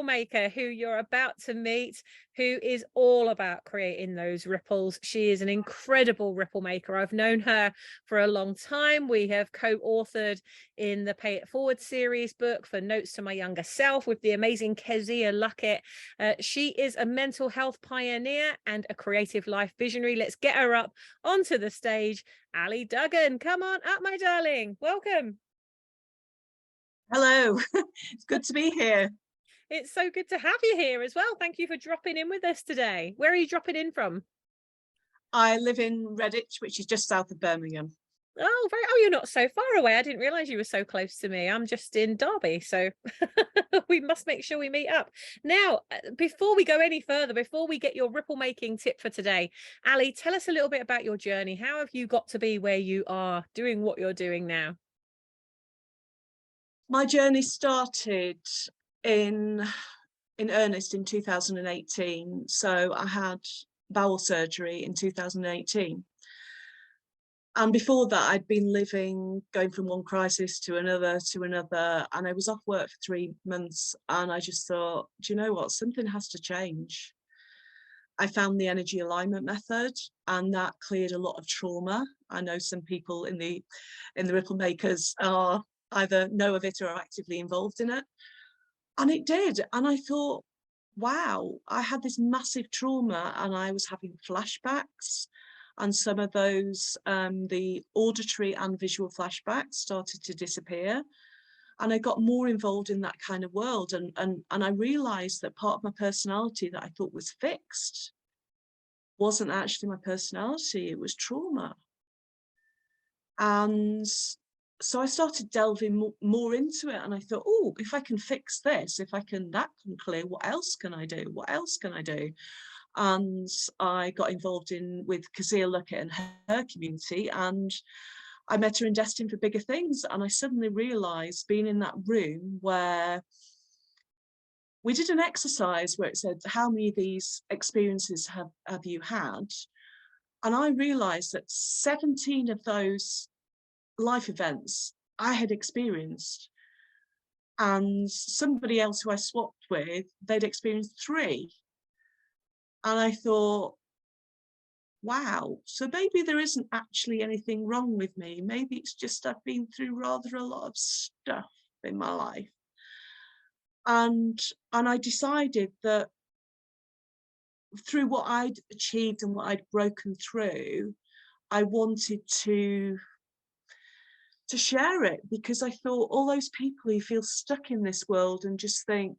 maker who you're about to meet, who is all about creating those ripples. She is an incredible ripple maker. I've known her for a long time. We have co-authored in the Pay It Forward series book for Notes to My Younger Self with the amazing Kezia Luckett. She is a mental health pioneer and a creative life visionary. Let's get her up onto the stage. Ali Duggan, come on up, my darling. Welcome. Hello, it's good to be here. It's so good to have you here as well. Thank you for dropping in with us today. Where are you dropping in from? I live in Redditch, which is just south of Birmingham. Oh, you're not so far away. I didn't realize you were so close to me. I'm just in Derby, so we must make sure we meet up. Now, before we go any further, before we get your ripple making tip for today, Ali, tell us a little bit about your journey. How have you got to be where you are doing what you're doing now? My journey started in earnest in 2018. So I had bowel surgery in 2018. And before that, I'd been going from one crisis to another, and I was off work for 3 months. And I just thought, do you know what? Something has to change. I found the energy alignment method, and that cleared a lot of trauma. I know some people in the ripple makers are either know of it or are actively involved in it. And it did. And I thought, wow, I had this massive trauma and I was having flashbacks. And some of those, the auditory and visual flashbacks started to disappear. And I got more involved in that kind of world. And I realized that part of my personality that I thought was fixed wasn't actually my personality, it was trauma. And so I started delving more into it, and I thought, oh, if I can fix this, that can clear, what else can I do? What else can I do? And I got involved with Kezia Luckett and her community, and I met her in Destined for Bigger Things. And I suddenly realized, being in that room where we did an exercise where it said, how many of these experiences have you had? And I realized that 17 of those life events I had experienced, and somebody else who I swapped with, they'd experienced 3. And I thought, wow, so maybe there isn't actually anything wrong with me. Maybe it's just I've been through rather a lot of stuff in my life. And I decided that through what I'd achieved and what I'd broken through, I wanted to share it, because I thought all those people who feel stuck in this world and just think,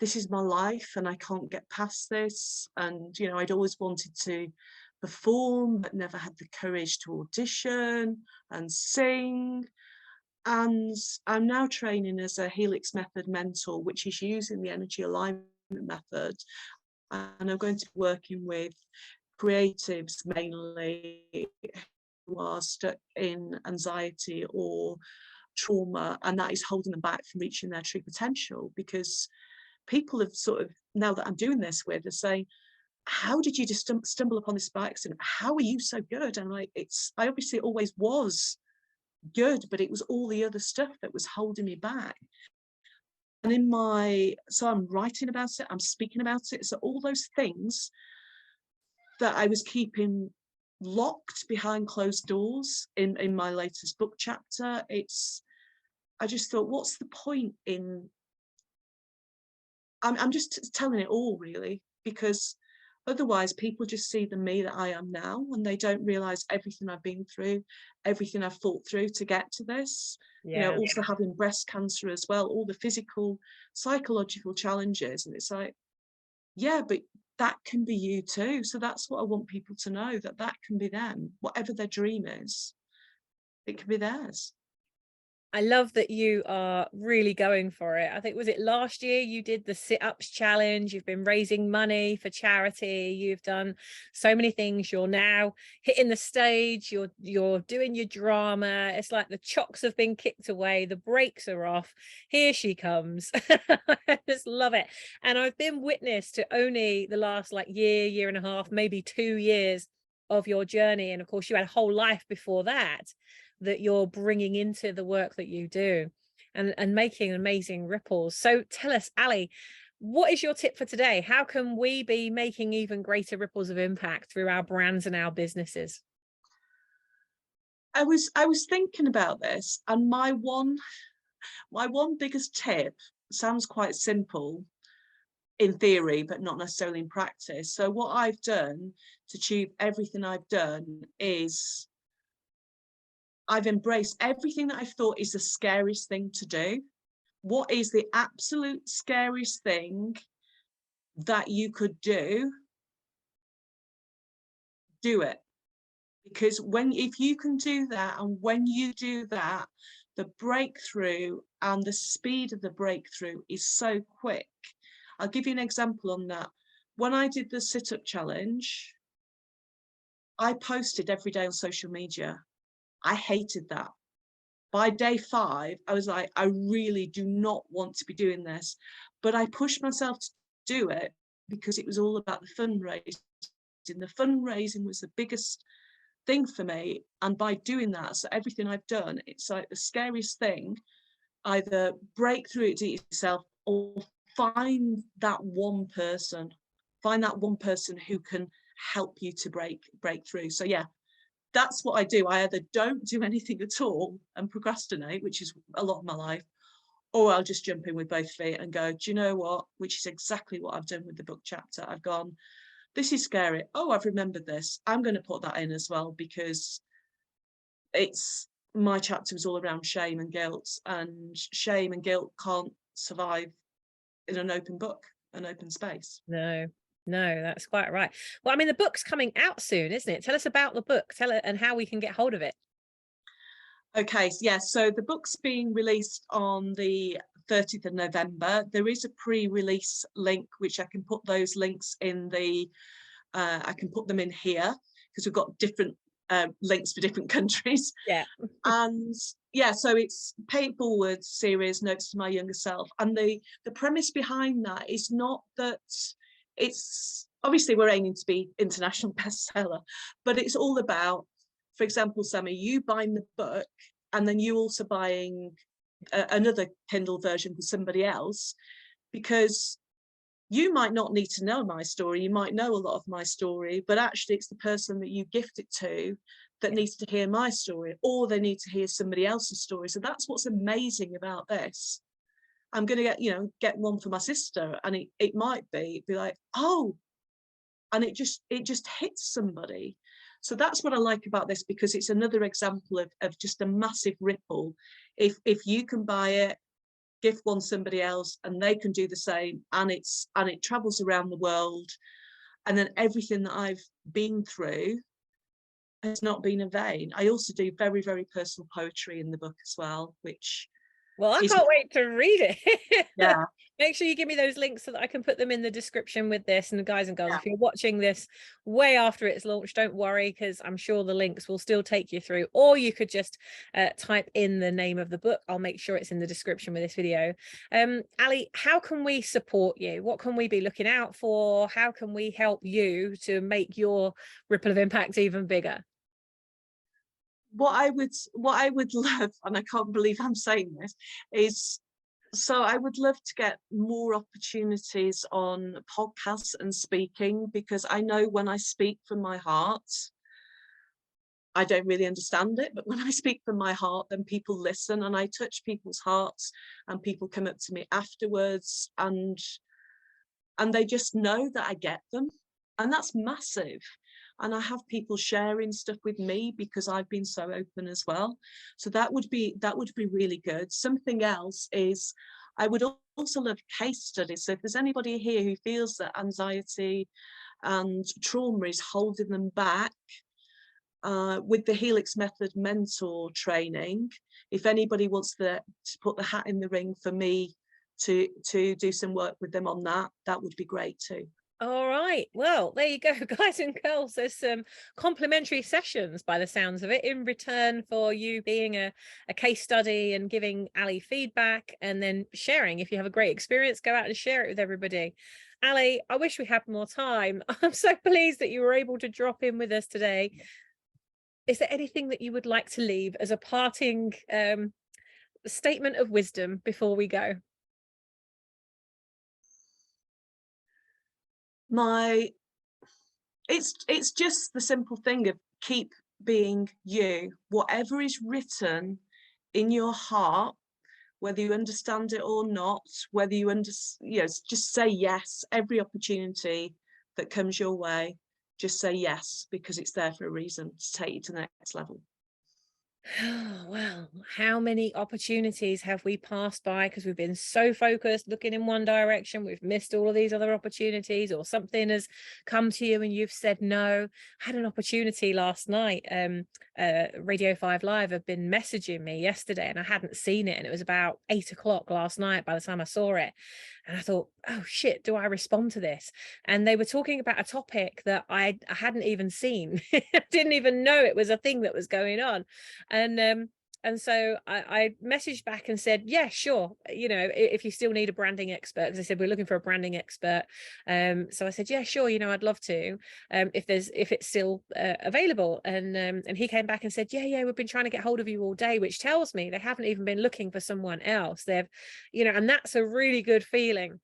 this is my life and I can't get past this. And, you know, I'd always wanted to perform, but never had the courage to audition and sing. And I'm now training as a Helix method mentor, which is using the energy alignment method. And I'm going to be working with creatives mainly who are stuck in anxiety or trauma, and that is holding them back from reaching their true potential. Because people have sort of, now that I'm doing this with, are saying, how did you just stumble upon this by accident? How are you so good? And I obviously always was good, but it was all the other stuff that was holding me back. And so I'm writing about it, I'm speaking about it. So all those things that I was keeping locked behind closed doors in my latest book chapter, I just thought, what's the point in, I'm just telling it all, really, because otherwise people just see the me that I am now, and they don't realize everything I've been through, everything I've fought through to get to this. You know, also having breast cancer as well, all the physical, psychological challenges. And it's like, yeah, but that can be you too. So that's what I want people to know, that can be them. Whatever their dream is, it can be theirs. I love that you are really going for it. I think, was it last year you did the sit-ups challenge? You've been raising money for charity. You've done so many things. You're now hitting the stage. You're doing your drama. It's like the chocks have been kicked away. The brakes are off. Here she comes. I just love it. And I've been witness to only the last year and a half, maybe 2 years of your journey. And of course, you had a whole life before that you're bringing into the work that you do, and making amazing ripples. So tell us, Ali, What is your tip for today? How can we be making even greater ripples of impact through our brands and our businesses? I was thinking about this, and my one biggest tip sounds quite simple in theory, but not necessarily in practice. So what I've done to achieve everything I've done is I've embraced everything that I've thought is the scariest thing to do. What is the absolute scariest thing that you could do? Do it. Because if you can do that, and when you do that, the breakthrough and the speed of the breakthrough is so quick. I'll give you an example on that. When I did the sit-up challenge, I posted every day on social media. I hated that. By day 5, I was like, I really do not want to be doing this. But I pushed myself to do it because it was all about the fundraising. The fundraising was the biggest thing for me. And by doing that, so everything I've done, it's like the scariest thing, either break through it to yourself or find that one person who can help you to break through. So yeah, that's what I do. I either don't do anything at all and procrastinate, which is a lot of my life, or I'll just jump in with both feet and go, do you know what? Which is exactly what I've done with the book chapter. I've gone, this is scary. Oh, I've remembered this. I'm going to put that in as well, because it's my chapter was all around shame and guilt, and shame and guilt can't survive in an open book, an open space. No, no, that's quite right. Well, I mean, the book's coming out soon, isn't it? Tell us about the book. Tell it and how we can get hold of it. Okay, yeah, so the book's being released on the 30th of November. There is a pre-release link, which I can put those links in the, I can put them in here, because we've got different links for different countries. Yeah. And yeah, so it's Pay It Forward series, Notes to My Younger Self. And the premise behind that is not that it's, obviously we're aiming to be international bestseller, but it's all about, for example, Sammy, you buying the book and then you also buying another Kindle version for somebody else, because you might not need to know my story, you might know a lot of my story, but actually it's the person that you gift it to that needs to hear my story, or they need to hear somebody else's story. So that's what's amazing about this. I'm going to get one for my sister, and it might be like, oh, and it just hits somebody. So that's what I like about this, because it's another example of just a massive ripple. If you can buy it, gift one somebody else, and they can do the same, and it travels around the world, and then everything that I've been through has not been in vain. I also do very, very personal poetry in the book as well, which Well, I is, can't wait to read it. yeah, Make sure you give me those links so that I can put them in the description with this. And guys and girls, yeah. if you're watching this way after it's launched, don't worry, because I'm sure the links will still take you through, or you could just type in the name of the book. I'll make sure it's in the description with this video. Ali, how can we support you? What can we be looking out for? How can we help you to make your ripple of impact even bigger? What I would love, and I can't believe I'm saying this, is, so I would love to get more opportunities on podcasts and speaking, because I know when I speak from my heart, I don't really understand it, but when I speak from my heart, then people listen, and I touch people's hearts, and people come up to me afterwards, and they just know that I get them, and that's massive. And I have people sharing stuff with me because I've been so open as well. So that would be really good. Something else is, I would also love case studies. So if there's anybody here who feels that anxiety and trauma is holding them back, with the Helix method mentor training, if anybody wants to put the hat in the ring for me to do some work with them on that, that would be great too. All right, well, there you go, guys and girls. There's some complimentary sessions by the sounds of it in return for you being a case study and giving Ali feedback, and then sharing. If you have a great experience, go out and share it with everybody. Ali, I wish we had more time. I'm so pleased that you were able to drop in with us today. Is there anything that you would like to leave as a parting statement of wisdom before we go? My it's just the simple thing of keep being you. Whatever is written in your heart, whether you understand it or not, whether you yes, just say yes. Every opportunity that comes your way, just say yes, because it's there for a reason, to take you to the next level. Oh, well, how many opportunities have we passed by because we've been so focused looking in one direction, we've missed all of these other opportunities, or something has come to you and you've said no. I had an opportunity last night. Radio 5 Live have been messaging me yesterday and I hadn't seen it, and it was about 8 o'clock last night by the time I saw it, and I thought, oh shit, do I respond to this? And they were talking about a topic that I hadn't even seen. I didn't even know it was a thing that was going on. And so I messaged back and said, yeah, sure, you know, if you still need a branding expert, because they said we're looking for a branding expert. So I said, yeah, sure, you know, I'd love to, if it's still available. And he came back and said, yeah, we've been trying to get hold of you all day, which tells me they haven't even been looking for someone else. They've, you know, and that's a really good feeling.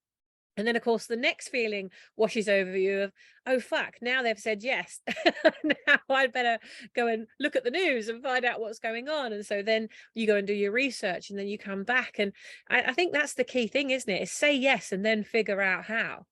And then, of course, the next feeling washes over you of, oh, fuck, now they've said yes. Now I'd better go and look at the news and find out what's going on. And so then you go and do your research and then you come back. And I think that's the key thing, isn't it? Is say yes and then figure out how.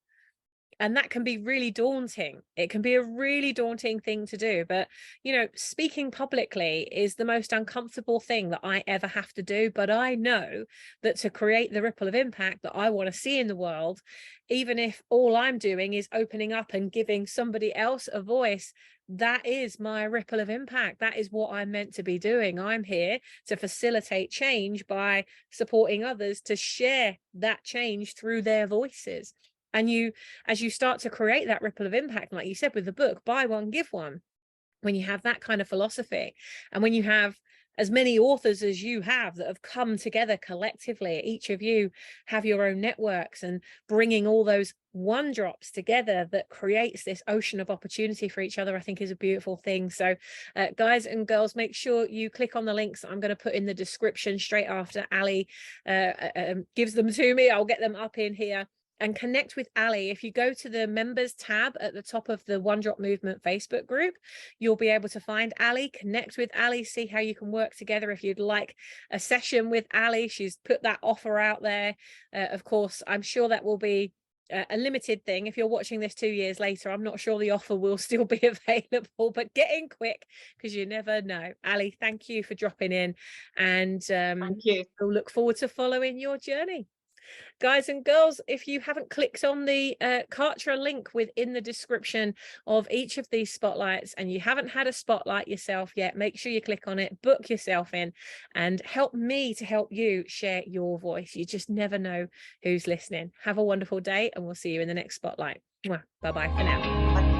And that can be really daunting. It can be a really daunting thing to do. But, you know, speaking publicly is the most uncomfortable thing that I ever have to do. But I know that to create the ripple of impact that I want to see in the world, even if all I'm doing is opening up and giving somebody else a voice, that is my ripple of impact. That is what I'm meant to be doing. I'm here to facilitate change by supporting others to share that change through their voices. And you, as you start to create that ripple of impact, like you said with the book, buy one, give one, when you have that kind of philosophy, and when you have as many authors as you have that have come together collectively, each of you have your own networks, and bringing all those one drops together that creates this ocean of opportunity for each other, I think is a beautiful thing. So guys and girls, make sure you click on the links I'm going to put in the description straight after Ali gives them to me. I'll get them up in here. And connect with Ali. If you go to the members tab at the top of the One Drop Movement Facebook group, you'll be able to find Ali, connect with Ali, see how you can work together. If you'd like a session with Ali, she's put that offer out there. Of course, I'm sure that will be a limited thing. If you're watching this 2 years later, I'm not sure the offer will still be available, but get in quick because you never know. Ali, thank you for dropping in, and Thank you. we'll look forward to following your journey. Guys and girls, if you haven't clicked on the Kartra link within the description of each of these spotlights, and you haven't had a spotlight yourself yet, make sure you click on it, book yourself in, and help me to help you share your voice. You just never know who's listening. Have a wonderful day, and we'll see you in the next spotlight. Bye-bye for now. Bye.